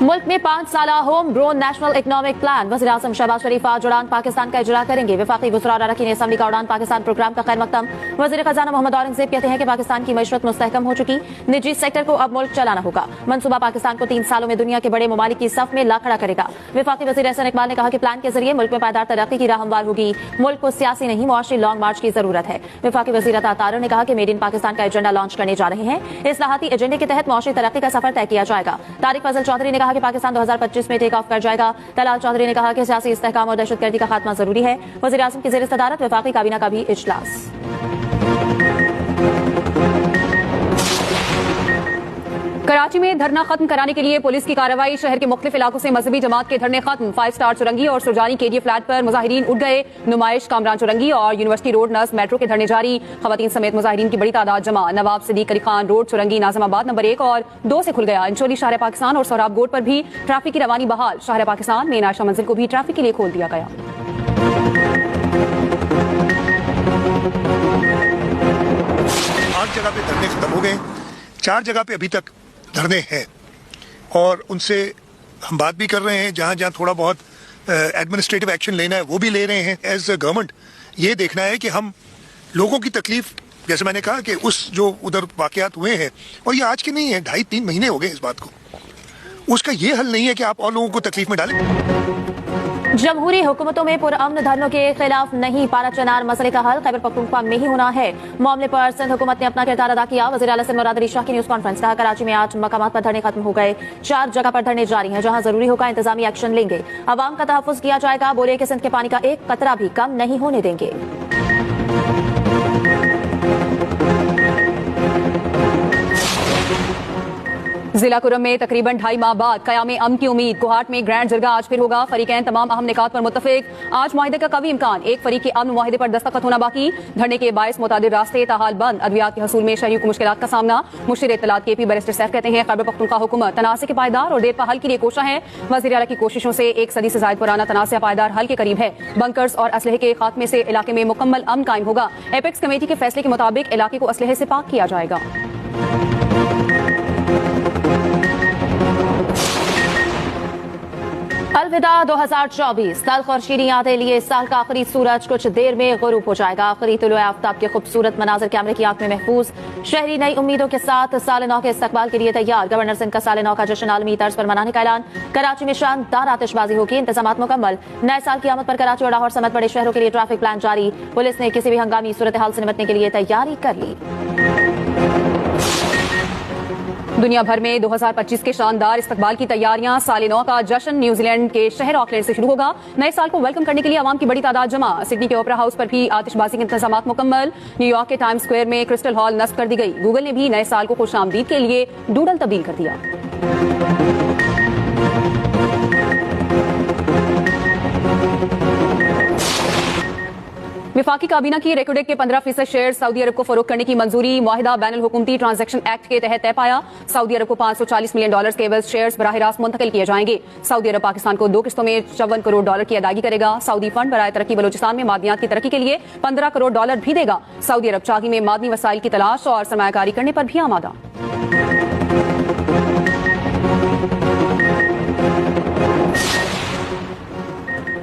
मुल्क में 5 साला home grown national economic plan. वज़ीर-ए-आज़म शहबाज शरीफ आज उड़ान पाकिस्तान का इजरा करेंगे। वफाकी वज़रा और अरकान असम्बली का उड़ान पाकिस्तान प्रोग्राम का खैर मकदम। वज़ीर खजाना मोहम्मद औरंगज़ेब कहते हैं कि पाकिस्तान की मईशत मुस्तहकम हो चुकी, निजी सेक्टर को अब मुल्क चलाना होगा। मनसूबा पाकिस्तान को 3 सालों में दुनिया के बड़े ममालिक की सफ में ला खड़ा करेगा। वफाकी वज़ीर एहसन इकबाल ने कहा कि प्लान के जरिए मुल्क में पायदार तरक्की की राह हमवार होगी। मुल्क को सियासी नहीं मुआशी लॉन्ग मार्च की जरूरत है। वफाकी वज़ीर अता तारिर ने कहा कि मेड इन पाकिस्तान का एजेंडा लॉन्च करने जा रहे हैं। इस्लाहाती एजेंडे के तहत मुआशी तरक्की का सफर तय किया जाएगा। तारिक फजल चौधरी ने कहा कि पाकिस्तान 2025 में टेक ऑफ कर जाएगा। तलाल चौधरी ने कहा कि सियासी इस्तेहकाम और दहशतगर्दी का खात्मा जरूरी है। वज़ीर-ए-आज़म की ज़ेर सदारत वफाकी काबीना का भी इजलास। कराची में धरना खत्म कराने के लिए पुलिस की कार्रवाई। शहर के मुख्तलिफ इलाकों से मजहबी जमात के धरने खत्म। 5 स्टार चुरंगी और सुरजानी केडीए फ्लैट पर मुजाहिरीन उठ गए। नुमाइश कामरान चुरंगी और यूनिवर्सिटी रोड नस मेट्रो के धरने जारी। खवातीन समेत मुजाहिरीन की बड़ी तादाद जमा। नवाब सिद्दीक अली खान रोड चुरंगी नाज़िमाबाद नंबर 1 और 2 से खुल गया। इंचोली शाहर पाकिस्तान और सोहराब गोट पर भी ट्रैफिक की रवानी बहाल। शाहर पाकिस्तान में आयशा मंजिल को भी ट्रैफिक के लिए खोल दिया गया। 8 जगह पे धरने खत्म हो गए, 4 जगह पे अभी तक धरने हैं और उनसे हम बात भी कर रहे हैं। जहां जहां थोड़ा बहुत एडमिनिस्ट्रेटिव एक्शन लेना है वो भी ले रहे हैं। एज अ गवर्नमेंट ये देखना है कि हम लोगों की तकलीफ, जैसे मैंने कहा कि उस जो उधर वाकयात हुए हैं, और ये आज के नहीं है, 2.5-3 महीने हो गए इस बात को, उसका ये हल नहीं है कि आप और लोगों को तकलीफ में डालें। जमहूरी हुकूमतों में पुरअमन धरनों के खिलाफ नहीं, पारा चनार मसले का हल खैबर पख्तूनख्वा में ही होना है। मामले पर सिंध हुकूमत ने अपना किरदार अदा किया। वज़ीर आला सिंध मुराद अली शाह की न्यूज कॉन्फ्रेंस। कहा कराची में 8 मकामात पर धरने खत्म हो गए, 4 जगह पर धरने जारी हैं। जहां जरूरी होगा इंतजामी एक्शन लेंगे। अवाम का तहफ़्फ़ुज़ किया जाएगा। बोले कि सिंध के पानी का एक कतरा भी कम नहीं होने देंगे। जिला कुरम में तकरीबन 2.5 माह बाद क़याम अमन की उम्मीद। कोहाट में ग्रैंड जरगा आज फिर होगा। फरीकैन तमाम अहम निकात पर मुत्तफिक। आज मुआहिदे का कवी इम्कान। एक फरीक के अमन मुआहिदे पर दस्तखत होना बाकी। धरने के बायस मुतादिर रास्ते ताहाल बंद। अद्वियात के हसूल में शहरियों को मुश्किलात का सामना। मुशीर इत्तलात KP बैरिस्टर सैफ कहते हैं खैबर पख्तूनख्वा हुकूमत तनाज़े के पायदार और देरपा हल के लिए कोशा है। वज़ीर आला की कोशिशों से 1 सदी से ज़ायद पुराना तनाज़ा पायदार हल के करीब है। बंकर्स और असलहे के खात्मे से इलाके में मुकम्मल अमन कायम होगा। एपेक्स कमेटी के फैसले के मुताबिक इलाके को असलहे से पाक किया जाएगा। अलविदा 2024। तल्ख और शीरीं यादें लिए इस साल का आखिरी सूरज कुछ देर में गुरूब हो जाएगा। आखिरी तुलुए आफ्ताब के खूबसूरत मनाजर कैमरे की आंख में महफूज। शहरी नई उम्मीदों के साथ साल नौ के इस्तकबाल के लिए तैयार। गवर्नर सिंध का साल नौ का जश्न आलमी तर्ज पर मनाने का ऐलान। कराची में शानदार आतिशबाजी होगी। इंतजामात मुकम्मल। नए साल की आमद पर कराची और लाहौर समेत बड़े शहरों के लिए ट्रैफिक प्लान जारी। पुलिस ने किसी भी हंगामी सूरत हाल से निपटने के लिए तैयारी कर ली। दुनिया भर में 2025 के शानदार इस्तकबाल की तैयारियां। साल नौ का जश्न न्यूजीलैंड के शहर ऑकलैंड से शुरू होगा। नए साल को वेलकम करने के लिए आवाम की बड़ी तादाद जमा। सिडनी के ओपरा हाउस पर भी आतिशबाजी के इंतजामात मुकम्मल। न्यूयॉर्क के टाइम्स स्क्वायर में क्रिस्टल हॉल नस्ब कर दी गई। गूगल ने भी नए साल को खुशामदीद के लिए डूडल तब्दील कर दिया। विफाकी काबीना की रेकोडेक के 15% शेयर सऊदी अरब को फरोख्त करने की मंजूरी। मुआहिदा बैनुल हुकूमती ट्रांजैक्शन एक्ट के तहत तय पाया। सऊदी अरब को $540 मिलियन के एवज शेयर्स बराह रास्त मुंतकिल किए जाएंगे। सऊदी अरब पाकिस्तान को 2 किस्तों में $54 करोड़ की अदायगी करेगा। सऊदी फंड बराए तरक्की बलोचिस्तान में मादनियात की तरक्की के लिए $15 करोड़ भी देगा। सऊदी अरब चागी में मादनी वसाइल की तलाश और सरमायाकारी करने पर भी आमादा।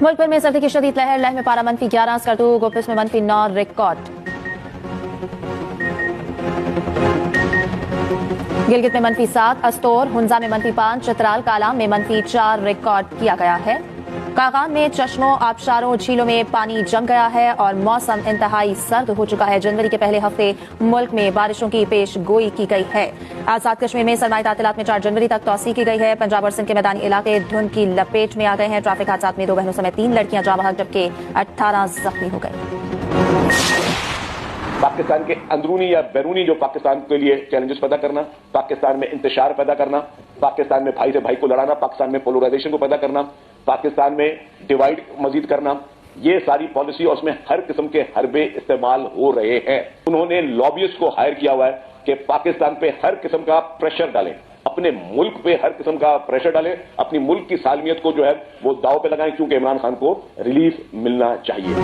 मुल्क भर में सर्दी की शदीद लहर। लह में पारा -11, स्कर्दू गोपिस में -9 रिकॉर्ड। गिलगित में -7, अस्तोर हुंजा में -5, चित्राल कालाम में -4 रिकॉर्ड किया गया है। कागान में चश्मों, आबशारों, झीलों में पानी जम गया है और मौसम इंतहाई सर्द हो चुका है। जनवरी के पहले हफ्ते मुल्क में बारिशों की पेश गोई की गई है। आजाद कश्मीर में सरमाई तातीलात में 4 जनवरी तक तौसी की गई है। पंजाब और सिंध के मैदानी इलाके धुंध की लपेट में आ गए हैं। ट्रैफिक हादसात में 2 बहनों समेत 3 लड़कियां जाँ बहक जबकि 18 जख्मी हो गए। पाकिस्तान के अंदरूनी या बैरूनी जो पाकिस्तान के लिए चैलेंजेस पैदा करना, पाकिस्तान में इंतशार पैदा करना, पाकिस्तान में भाई से भाई को लड़ाना, पाकिस्तान में पोलराइजेशन को पैदा करना, पाकिस्तान में डिवाइड मजीद करना, ये सारी पॉलिसी और उसमें हर किस्म के हरबे इस्तेमाल हो रहे हैं। उन्होंने लॉबियस्ट को हायर किया हुआ है कि पाकिस्तान पे हर किस्म का प्रेशर डालें, अपने मुल्क पे हर किस्म का प्रेशर डालें, अपनी मुल्क की सालमियत को जो है वो दाव पे लगाएं, क्योंकि इमरान खान को रिलीफ मिलना चाहिए।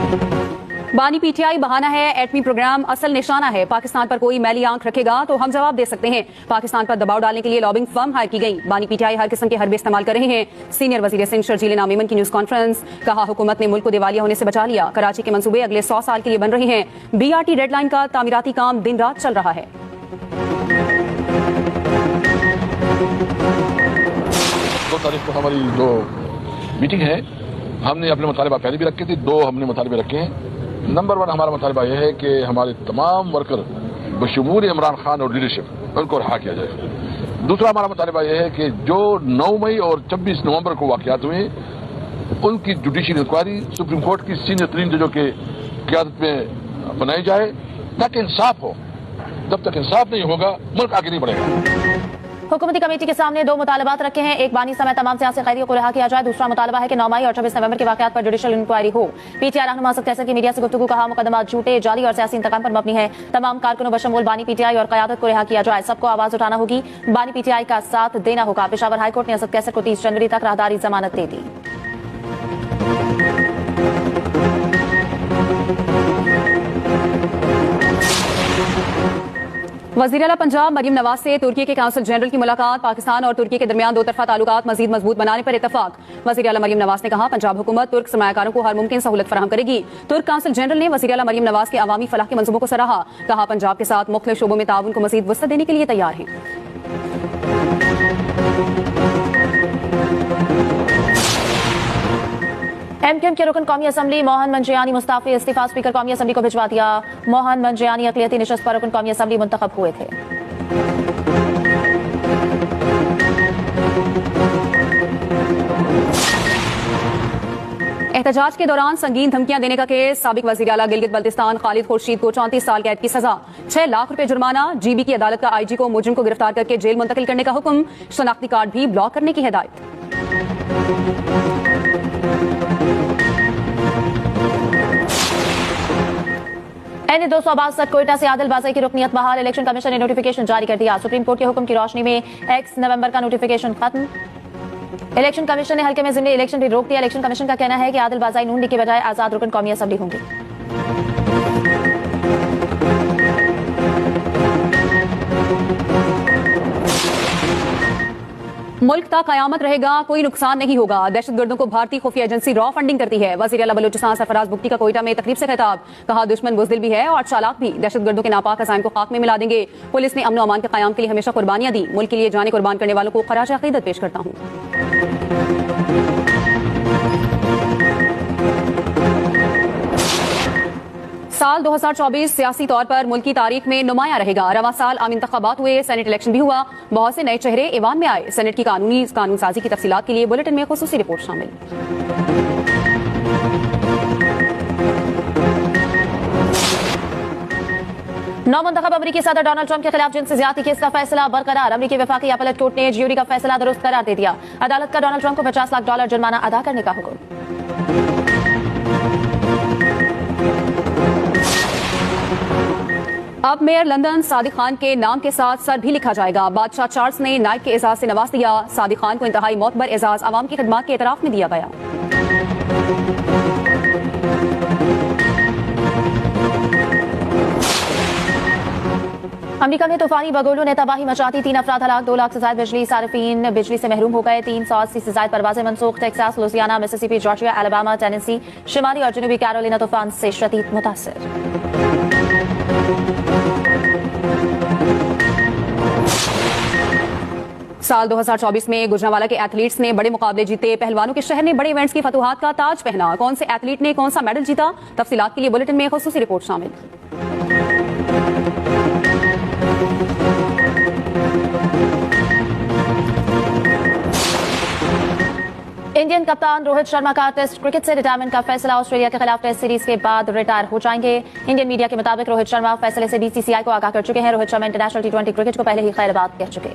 बानी पीटीआई बहाना है, एटमी प्रोग्राम असल निशाना है। पाकिस्तान पर कोई मैली आंख रखेगा तो हम जवाब दे सकते हैं। पाकिस्तान पर दबाव डालने के लिए लॉबिंग फर्म हायर की गई। बानी पीटीआई हर किस्म के हरबे इस्तेमाल कर रहे हैं। सीनियर वजीर सिंह शर्जील नामीमन की न्यूज कॉन्फ्रेंस, कहा हुकूमत ने मुल्क को दिवालिया होने से बचा लिया। कराची के मंसूबे अगले 100 साल के लिए बन रहे हैं। BRT डेडलाइन का तामीराती काम दिन रात चल रहा है। दो तारीख को हमारी जो मीटिंग है, हमने अपने मुतालिबा पहले भी रखे थे, दो हमने मुतालिबे रखे हैं। नंबर 1 हमारा मुतालिबा यह है कि हमारे तमाम वर्कर बशमूल इमरान खान और लीडरशिप उनको रिहा किया जाए। दूसरा हमारा मुतालिबा यह है कि जो 9 मई और 26 नवंबर को वाकयात हुए, उनकी जुडिशियल इंक्वायरी सुप्रीम कोर्ट की सीनियर तरीन जजों के क़यादत में बनाई जाए ताकि इंसाफ हो। जब तक इंसाफ नहीं होगा मुल्क आगे नहीं बढ़ेगा। हुकूमती कमेटी के सामने 2 मुतालबात रखे हैं। एक, बानी समेत तमाम सियासी कैदियों को रिहा किया जाए। दूसरा मुतालबा है कि 9 मई और 26 नवंबर के वाकयात पर जुडिशियल इंक्वायरी हो। पीटीआई रहनुमा असद कैसर की मीडिया से गुफ्तगू, कहा मुकदमा झूठे, जाली और सियासी इंतकाम पर मबनी है। तमाम कारकुनों बशमूल बानी पीटीआई और क़यादत को रिहा किया जाए। सबको आवाज उठाना होगी, बानी पीटीआई का साथ देना होगा। पेशावर हाईकोर्ट ने असद कैसर को 30 जनवरी तक राहदारी जमानत दे दी। वज़ीर आला पंजाब मरियम नवाज से तुर्की के काउंसिल जनरल की मुलाकात। पाकिस्तान और तुर्की के दरमियान 2 तरफा ताल्लुकात मजीद मजबूत बनाने पर इतफाक। वज़ीर आला मरियम नवाज ने कहा, पंजाब हुकूमत तुर्क सरमायाकारों को हर मुमकिन सहूलत फराहम करेगी। तुर्क काउंसिल जनरल ने वज़ीर आला मरियम नवाज के अवामी फलाह के मंसूबों को सराहा। कहा, पंजाब के साथ मुख्तलिफ शोबों में ताउन को मजीद वसअत देने के लिए तैयार हैं। MQM के रुकन कौमी असम्बली मोहन मंजियानी मुस्ताफी इस्तीफा स्पीकर कौमी असम्बली को भिजवा दिया। मोहन मंजियानी अक़लियती निशस्त पर रुकन कौमी असम्बली मुंतखब हुए थे। एहतजाज के दौरान संगीन धमकियां देने का केस। साबिक वज़ीर आला गिलगित बल्तिस्तान खालिद खुर्शीद को 34 साल कैद की सजा, 6 लाख रुपए जुर्माना। GB की अदालत का IG को मुजरिम को गिरफ्तार करके जेल मुंतकिल करने का हुक्म। शनाख्ती कार्ड भी ब्लॉक करने की हिदायत। NA 262 कोयटा से आदिल बाज़ई की रुकनियत बहाल। इलेक्शन कमीशन ने नोटिफिकेशन जारी कर दिया। सुप्रीम कोर्ट के हुक्म की रोशनी में X नवंबर का नोटिफिकेशन खत्म। इलेक्शन कमीशन ने हल्के में ज़िमनी इलेक्शन भी रोक दिया। इलेक्शन कमीशन का कहना है कि आदिल बाज़ई नून लीग के बजाय आजाद रुकन कौमी असम्बली होंगे। मुल्क तक कयामत रहेगा, कोई नुकसान नहीं होगा। दहशतगर्दों को भारतीय खुफिया एजेंसी रॉ फंडिंग करती है। वज़ीर आला बलूचिस्तान सरफराज बुगटी का कोयटा में तकरीब से खिताब, कहा दुश्मन बुज़दिल भी है और चालाक भी। दहशतगर्दों के नापाक अज़ाइम को खाक में मिला देंगे। पुलिस ने अमन अमान के क़याम के लिए हमेशा कुर्बानियां दी। मुल्क के लिए जाने कुर्बान करने वालों को खराज अक़ीदत पेश करता हूँ। साल 2024 सियासी तौर पर मुल्क की तारीख में नुमाया रहेगा। रवां साल आम इंतखाबात हुए, सेनेट इलेक्शन भी हुआ, बहुत से नए चेहरे ईवान में आए। सेनेट की कानून साजी की तफसीलात के लिए बुलेटिन में खुसूसी रिपोर्ट शामिल। नौमुंतखब अमरीकी सदर डोनाल्ड ट्रंप के खिलाफ जिनसी ज्यादती केस का फैसला बरकरार। अमरीकी वफाकी अपीलेट कोर्ट ने ज्यूरी का फैसला दुरुस्त करार दे दिया। अदालत का डोनाल्ड ट्रंप को $50 लाख जुर्माना अदा करने का हुक्म। अब मेयर लंदन सादिक खान के नाम के साथ सर भी लिखा जाएगा। बादशाह चार्ल्स ने नाइट के एजाज से नवाज दिया। सादिक खान को इंतहाई मोतबर एजाज अवाम की खिदमत के एतराफ में दिया गया। अमेरिका में तूफानी बगोलों ने तबाही मचा दी। 3 अफराद हलाक, 2 लाख से ज्यादा बिजली सारिफीन बिजली से महरूम हो गए। 380 से ज्यादा परवाजें मनसूख। Texas, Louisiana, Mississippi, Georgia, Alabama, Tennessee, शिमाली और जनूबी कैरोलिना तूफान से शदीद मुतासिर। साल 2024 में गुजरांवाला के एथलीट्स ने बड़े मुकाबले जीते। पहलवानों के शहर ने बड़े इवेंट्स की फतूहात का ताज पहना। कौन से एथलीट ने कौन सा मेडल जीता, तफसीलात के लिए बुलेटिन में खुसूसी रिपोर्ट शामिल। इंडियन कप्तान रोहित शर्मा का टेस्ट क्रिकेट से रिटायरमेंट का फैसला। ऑस्ट्रेलिया के खिलाफ टेस्ट सीरीज के बाद रिटायर हो जाएंगे। इंडियन मीडिया के मुताबिक रोहित शर्मा फैसले से BCCI को आगाह कर चुके हैं। Rohit Sharma international T20 cricket को पहले ही खैरबाद कह चुके।